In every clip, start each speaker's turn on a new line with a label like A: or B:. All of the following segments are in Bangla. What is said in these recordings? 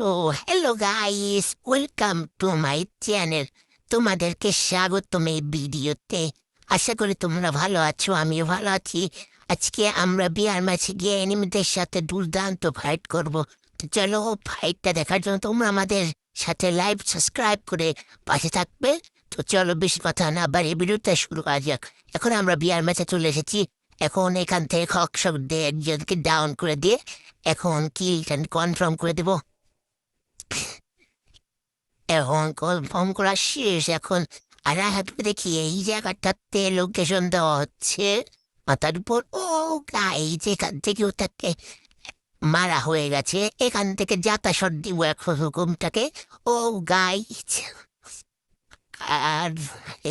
A: তো hello guys, welcome to my channel. তোমাদেরকে স্বাগতম এই ভিডিওতে। আশা করি তোমরা ভালো আছো, আমিও ভালো আছি। আজকে আমরা বিয়ার ম্যাচে গিয়ে এনিমিদের সাথে দুর্দান্ত ফাইট করব। তো চলো ফাইটটা দেখার জন্য তোমরা আমাদের সাথে লাইভ সাবস্ক্রাইব করে পাশে থাকবে। তো চলো বেশি কথা না বাড়িয়ে ভিডিওটা শুরু করা যাক। এখন আমরা বিয়ার ম্যাচে চলে এসেছি। এখন এখান থেকে হক শক দিয়ে একজনকে ডাউন করে দিয়ে এখন কি কনফার্ম করে দেবো। এখন কনফার্ম করা শেষ। এখন আর হাতে দেখি এই জায়গাটাতে লোকেশন দেওয়া হচ্ছে মাথার উপর। ও গাই যেখান থেকে ওটাকে মারা হয়ে গেছে, এখান থেকে যাতাশট দিব এখন হুকুমটাকে। ও গাই, আর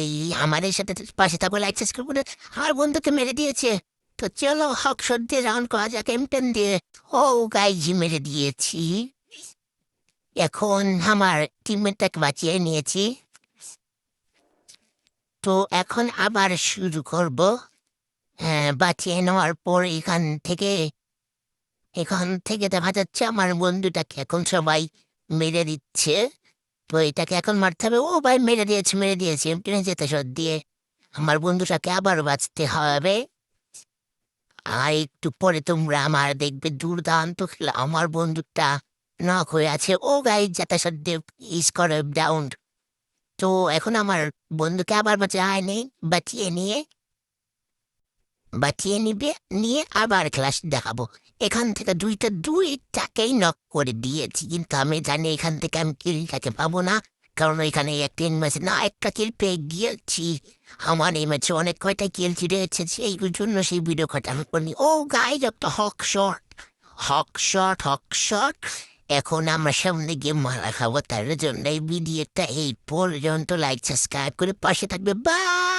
A: এই আমাদের সাথে পাশে থাকবো লাইট শেষ করবো না, আমার বন্ধুকে মেরে দিয়েছে। তো চলো হক শট দিয়ে রাউন্ড করা যাক এমটেন দিয়ে। ও গাইজি মেরে দিয়েছি। এখন আমার টিমমেটটাকে বাঁচিয়ে নিয়েছি। তো এখন আবার শুরু করব। হ্যাঁ, বাঁচিয়ে নেওয়ার পর এখান থেকে দেখা যাচ্ছে আমার বন্ধুটাকে এখন সবাই মেরে দিচ্ছে। তো এটাকে এখন মারতে হবে। ও ভাই মেরে দিয়েছে এমনি যেতে সদ দিয়ে। আমার বন্ধুটাকে আবার বাঁচতে হবে। আর একটু পরে তোমরা আমার দেখবে দুর্দান্ত খেলা। আমার বন্দুকটা নক হয়ে আছে। ও গাই যাতে সদ্যে ইস করে ডাউন। তো এখন আমার বন্ধুকে আবার বাঁচিয়ে নিয়ে আবার ক্লাস দেখাবো। এখান থেকে দুইটাকেই নক করে দিয়েছি, কিন্তু আমি জানি এখান থেকে আমি কিলটাকে পাবো না। কারণ এখানে একটা ম্যাচে না একটা কিল পেয়ে গিয়েছি। আমার এই ম্যাচে অনেক কয়টা কিল রয়েছে, সেই জন্য সেই ভিডিও কটা আমি করিনি। ও গাইজ একটা হক শট। এখন আমরা সামনে গিয়ে মারা খাবো, তার জন্য এই ভিডিওটা এই পর্যন্ত। লাইক সাবস্ক্রাইব করে পাশে থাকবে। বাই।